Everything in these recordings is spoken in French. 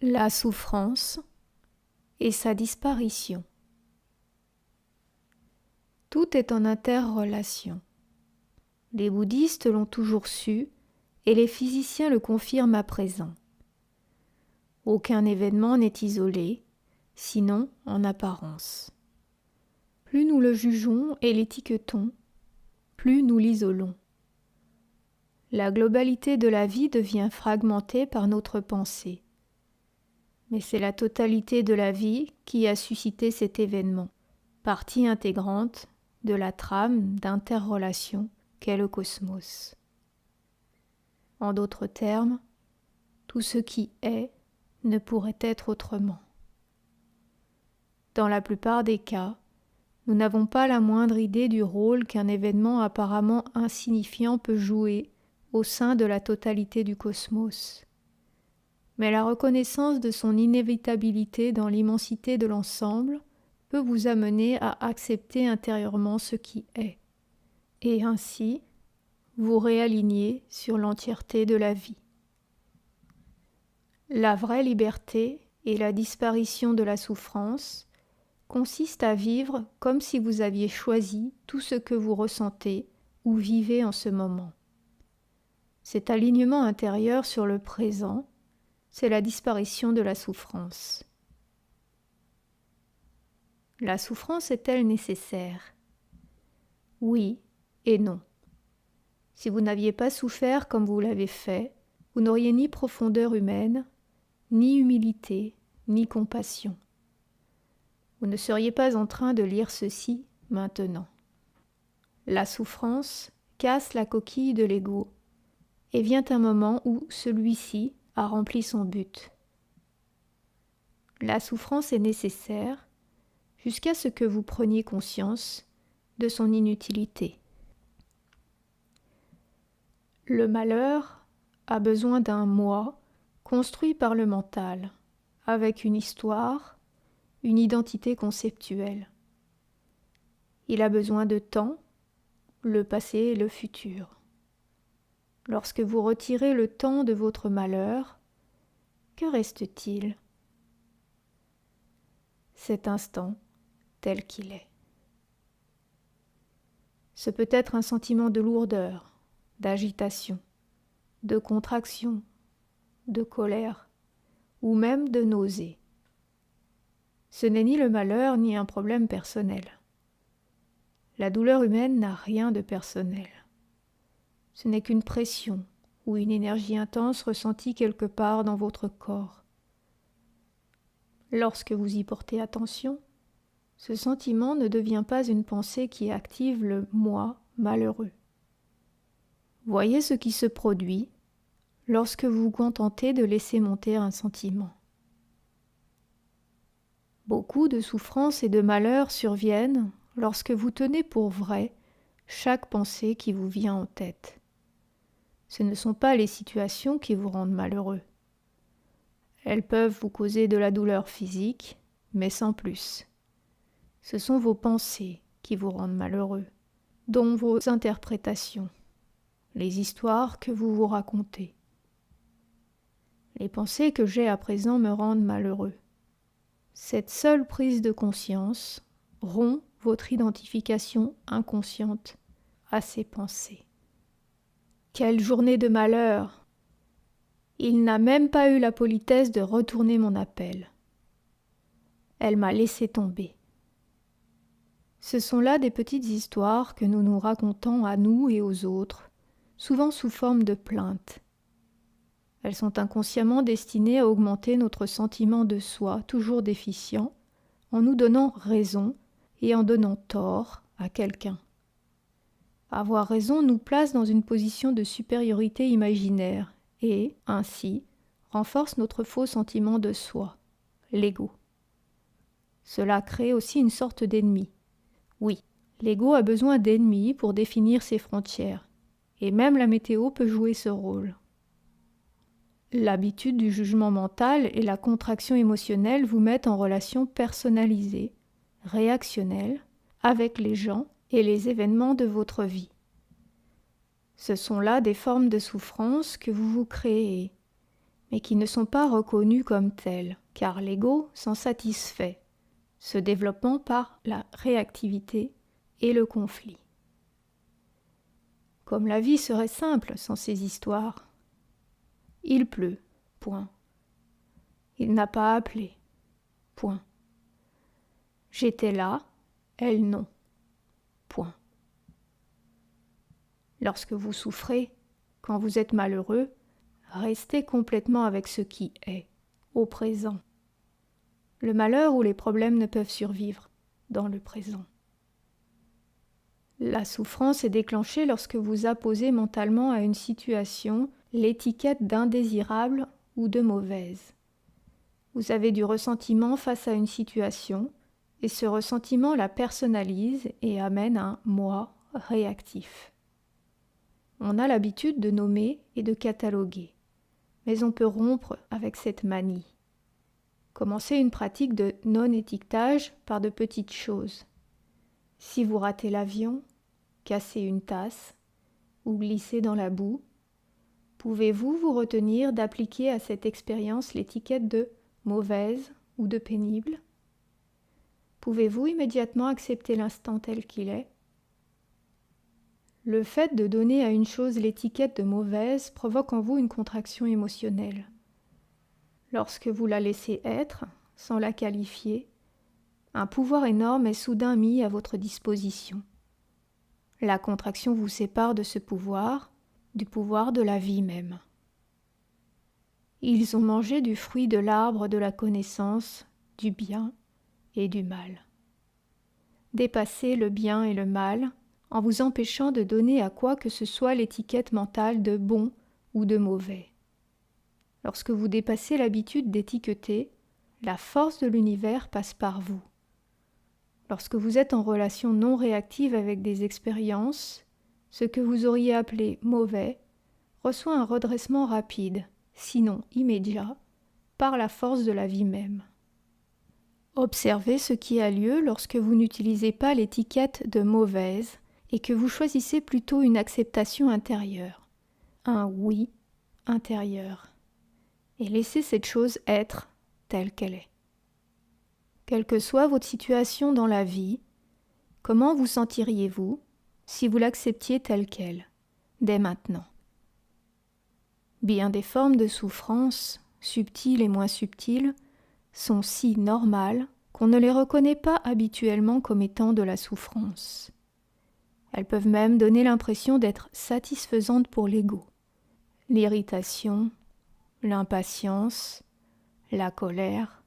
La souffrance et sa disparition. Tout est en interrelation. Les bouddhistes l'ont toujours su et les physiciens le confirment à présent. Aucun événement n'est isolé, sinon en apparence. Plus nous le jugeons et l'étiquetons, plus nous l'isolons. La globalité de la vie devient fragmentée par notre pensée. Mais c'est la totalité de la vie qui a suscité cet événement, partie intégrante de la trame d'interrelation qu'est le cosmos. En d'autres termes, tout ce qui est ne pourrait être autrement. Dans la plupart des cas, nous n'avons pas la moindre idée du rôle qu'un événement apparemment insignifiant peut jouer au sein de la totalité du cosmos. Mais la reconnaissance de son inévitabilité dans l'immensité de l'ensemble peut vous amener à accepter intérieurement ce qui est, et ainsi vous réaligner sur l'entièreté de la vie. La vraie liberté et la disparition de la souffrance consiste à vivre comme si vous aviez choisi tout ce que vous ressentez ou vivez en ce moment. Cet alignement intérieur sur le présent, c'est la disparition de la souffrance. La souffrance est-elle nécessaire ? Oui et non. Si vous n'aviez pas souffert comme vous l'avez fait, vous n'auriez ni profondeur humaine, ni humilité, ni compassion. Vous ne seriez pas en train de lire ceci maintenant. La souffrance casse la coquille de l'ego, et vient un moment où celui-ci a rempli son but. La souffrance est nécessaire jusqu'à ce que vous preniez conscience de son inutilité. Le malheur a besoin d'un moi construit par le mental, avec une histoire, une identité conceptuelle. Il a besoin de temps, le passé et le futur. Lorsque vous retirez le temps de votre malheur, que reste-t-il ? Cet instant tel qu'il est. Ce peut être un sentiment de lourdeur, d'agitation, de contraction, de colère ou même de nausée. Ce n'est ni le malheur ni un problème personnel. La douleur humaine n'a rien de personnel. Ce n'est qu'une pression ou une énergie intense ressentie quelque part dans votre corps. Lorsque vous y portez attention, ce sentiment ne devient pas une pensée qui active le moi malheureux. Voyez ce qui se produit lorsque vous vous contentez de laisser monter un sentiment. Beaucoup de souffrances et de malheurs surviennent lorsque vous tenez pour vrai chaque pensée qui vous vient en tête. Ce ne sont pas les situations qui vous rendent malheureux. Elles peuvent vous causer de la douleur physique, mais sans plus. Ce sont vos pensées qui vous rendent malheureux, dont vos interprétations, les histoires que vous vous racontez. Les pensées que j'ai à présent me rendent malheureux. Cette seule prise de conscience rompt votre identification inconsciente à ces pensées. Quelle journée de malheur! Il n'a même pas eu la politesse de retourner mon appel. Elle m'a laissé tomber. Ce sont là des petites histoires que nous nous racontons à nous et aux autres, souvent sous forme de plaintes. Elles sont inconsciemment destinées à augmenter notre sentiment de soi, toujours déficient, en nous donnant raison et en donnant tort à quelqu'un. Avoir raison nous place dans une position de supériorité imaginaire et, ainsi, renforce notre faux sentiment de soi, l'ego. Cela crée aussi une sorte d'ennemi. Oui, l'ego a besoin d'ennemis pour définir ses frontières, et même la météo peut jouer ce rôle. L'habitude du jugement mental et la contraction émotionnelle vous mettent en relation personnalisée, réactionnelle, avec les gens et les événements de votre vie. Ce sont là des formes de souffrance que vous vous créez, mais qui ne sont pas reconnus comme tels, car l'ego s'en satisfait, se développant par la réactivité et le conflit. Comme la vie serait simple sans ces histoires. Il pleut, point. Il n'a pas appelé, point. J'étais là, elle non, point. Lorsque vous souffrez, quand vous êtes malheureux, restez complètement avec ce qui est, au présent. Le malheur ou les problèmes ne peuvent survivre dans le présent. La souffrance est déclenchée lorsque vous apposez mentalement à une situation l'étiquette d'indésirable ou de mauvaise. Vous avez du ressentiment face à une situation et ce ressentiment la personnalise et amène un « moi » réactif. On a l'habitude de nommer et de cataloguer, mais on peut rompre avec cette manie. Commencez une pratique de non-étiquetage par de petites choses. Si vous ratez l'avion, cassez une tasse ou glissez dans la boue, pouvez-vous vous retenir d'appliquer à cette expérience l'étiquette de mauvaise ou de pénible? Pouvez-vous immédiatement accepter l'instant tel qu'il est? Le fait de donner à une chose l'étiquette de mauvaise provoque en vous une contraction émotionnelle. Lorsque vous la laissez être, sans la qualifier, un pouvoir énorme est soudain mis à votre disposition. La contraction vous sépare de ce pouvoir, du pouvoir de la vie même. Ils ont mangé du fruit de l'arbre de la connaissance, du bien et du mal. Dépassez le bien et le mal en vous empêchant de donner à quoi que ce soit l'étiquette mentale de bon ou de mauvais. Lorsque vous dépassez l'habitude d'étiqueter, la force de l'univers passe par vous. Lorsque vous êtes en relation non réactive avec des expériences, ce que vous auriez appelé mauvais reçoit un redressement rapide, sinon immédiat, par la force de la vie même. Observez ce qui a lieu lorsque vous n'utilisez pas l'étiquette de mauvaise et que vous choisissez plutôt une acceptation intérieure, un oui intérieur, et laissez cette chose être telle qu'elle est. Quelle que soit votre situation dans la vie, comment vous sentiriez-vous si vous l'acceptiez telle qu'elle, dès maintenant? Bien des formes de souffrance, subtiles et moins subtiles, sont si normales qu'on ne les reconnaît pas habituellement comme étant de la souffrance. Elles peuvent même donner l'impression d'être satisfaisantes pour l'ego. L'irritation, l'impatience, la colère,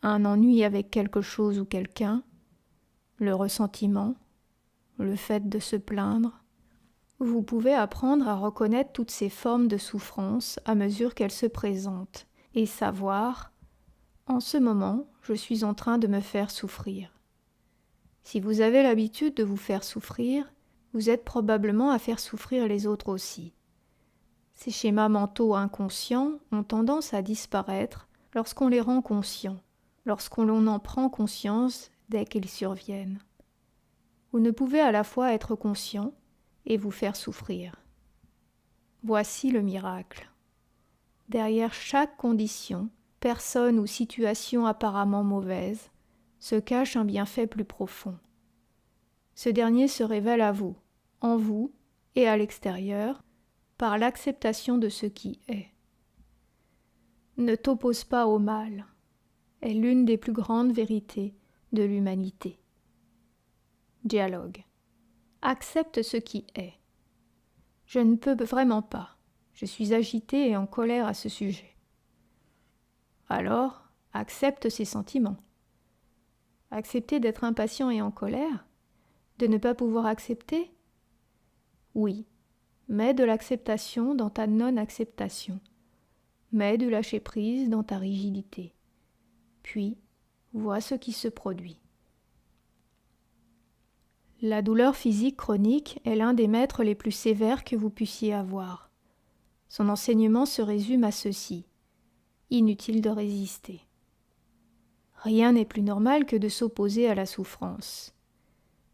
un ennui avec quelque chose ou quelqu'un, le ressentiment, le fait de se plaindre. Vous pouvez apprendre à reconnaître toutes ces formes de souffrance à mesure qu'elles se présentent et savoir, en ce moment, je suis en train de me faire souffrir. Si vous avez l'habitude de vous faire souffrir, vous êtes probablement à faire souffrir les autres aussi. Ces schémas mentaux inconscients ont tendance à disparaître lorsqu'on les rend conscients, lorsqu'on en prend conscience dès qu'ils surviennent. Vous ne pouvez à la fois être conscient et vous faire souffrir. Voici le miracle. Derrière chaque condition, personne ou situation apparemment mauvaise, se cache un bienfait plus profond. Ce dernier se révèle à vous, en vous et à l'extérieur, par l'acceptation de ce qui est. Ne t'oppose pas au mal, est l'une des plus grandes vérités de l'humanité. Dialogue. Accepte ce qui est. Je ne peux vraiment pas. Je suis agité et en colère à ce sujet. Alors, accepte ces sentiments. Accepter d'être impatient et en colère? De ne pas pouvoir accepter? Oui, mets de l'acceptation dans ta non-acceptation. Mets du lâcher-prise dans ta rigidité. Puis, vois ce qui se produit. La douleur physique chronique est l'un des maîtres les plus sévères que vous puissiez avoir. Son enseignement se résume à ceci. Inutile de résister. Rien n'est plus normal que de s'opposer à la souffrance.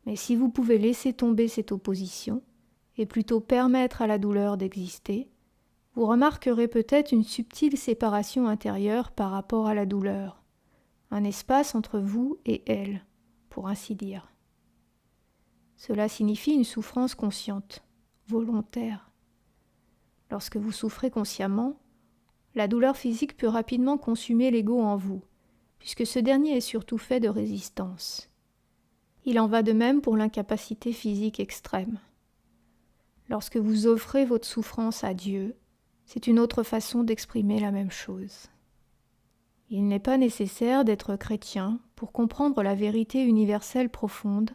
Mais si vous pouvez laisser tomber cette opposition, et plutôt permettre à la douleur d'exister, vous remarquerez peut-être une subtile séparation intérieure par rapport à la douleur, un espace entre vous et elle, pour ainsi dire. Cela signifie une souffrance consciente, volontaire. Lorsque vous souffrez consciemment, la douleur physique peut rapidement consumer l'ego en vous, puisque ce dernier est surtout fait de résistance. Il en va de même pour l'incapacité physique extrême. Lorsque vous offrez votre souffrance à Dieu, c'est une autre façon d'exprimer la même chose. Il n'est pas nécessaire d'être chrétien pour comprendre la vérité universelle profonde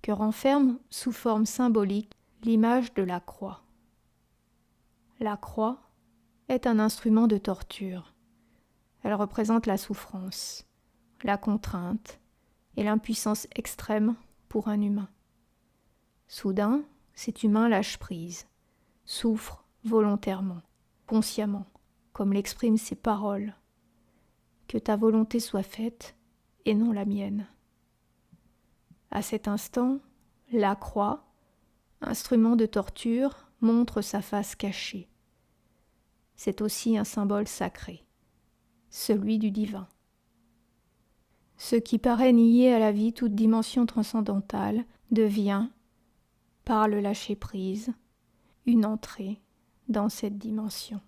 que renferme sous forme symbolique l'image de la croix. La croix est un instrument de torture. Elle représente la souffrance, la contrainte et l'impuissance extrême pour un humain. Soudain, cet humain lâche prise, souffre volontairement, consciemment, comme l'expriment ses paroles. Que ta volonté soit faite et non la mienne. À cet instant, la croix, instrument de torture, montre sa face cachée. C'est aussi un symbole sacré, celui du divin. Ce qui paraît nier à la vie toute dimension transcendantale devient, par le lâcher-prise, une entrée dans cette dimension.